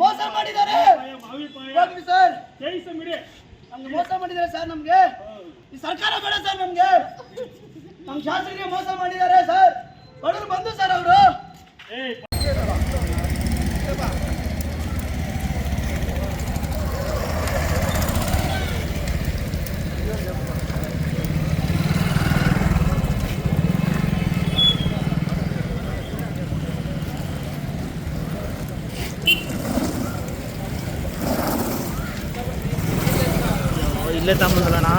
ಮೋಸ ಮಾಡಿದ್ದಾರೆ ಮೋಸ ಮಾಡಿದ್ದಾರೆ ಸರ್. ನಮ್ಗೆ ಈ ಸರ್ಕಾರ ಬೇಡ ಸರ್. ನಮ್ಗೆ ನಮ್ಮ ಶಾಸಕರಿಗೆ ಮೋಸ ಮಾಡಿದ್ದಾರೆ ಸರ್. ಬಡವರು ಬಂದು ಸರ್ ಅವರು ಇಲ್ಲೇ ತಗೊಂಡ್ರಣ್ಣ.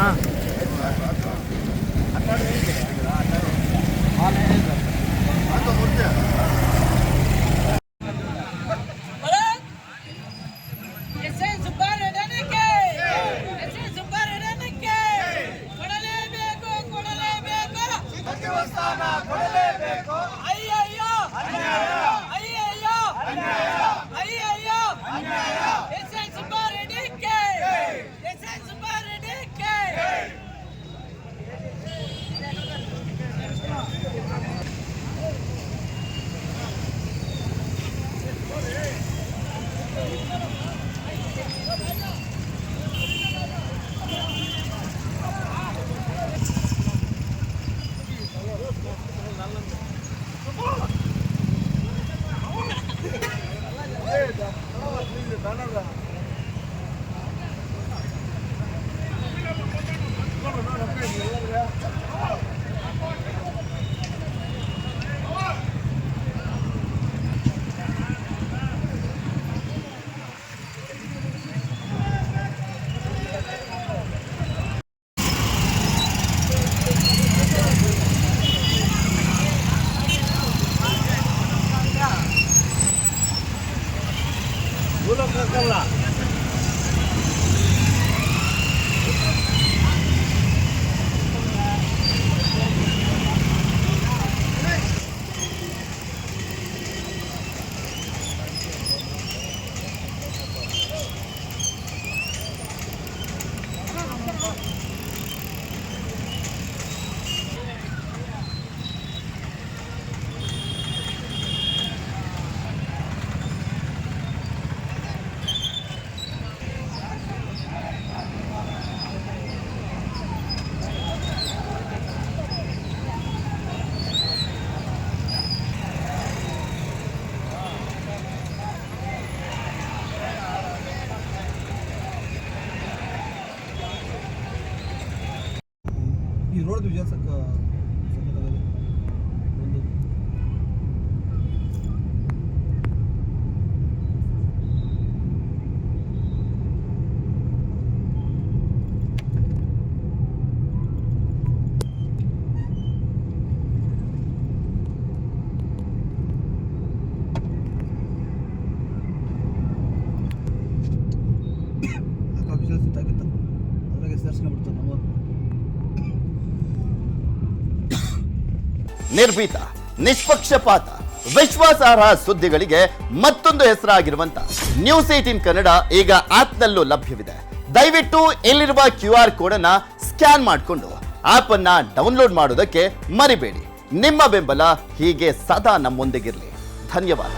ಈ ರೋಡ್ ವಿಜಯಸಕ್ಕೆ ನಿರ್ಭೀತ, ನಿಷ್ಪಕ್ಷಪಾತ, ವಿಶ್ವಾಸಾರ್ಹ ಸುದ್ದಿಗಳಿಗೆ ಮತ್ತೊಂದು ಹೆಸರಾಗಿರುವಂತ ನ್ಯೂಸ್ 18 ಕನ್ನಡ ಈಗ ಆಪ್ನಲ್ಲೂ ಲಭ್ಯವಿದೆ. ದಯವಿಟ್ಟು ಇಲ್ಲಿರುವ QR ಕೋಡ್ ಅನ್ನ ಸ್ಕ್ಯಾನ್ ಮಾಡಿಕೊಂಡು ಆಪ್ ಅನ್ನ ಡೌನ್ಲೋಡ್ ಮಾಡೋದಕ್ಕೆ ಮರಿಬೇಡಿ. ನಿಮ್ಮ ಬೆಂಬಲ ಹೀಗೆ ಸದಾ ನಮ್ಮೊಂದಿಗಿರಲಿ. ಧನ್ಯವಾದ.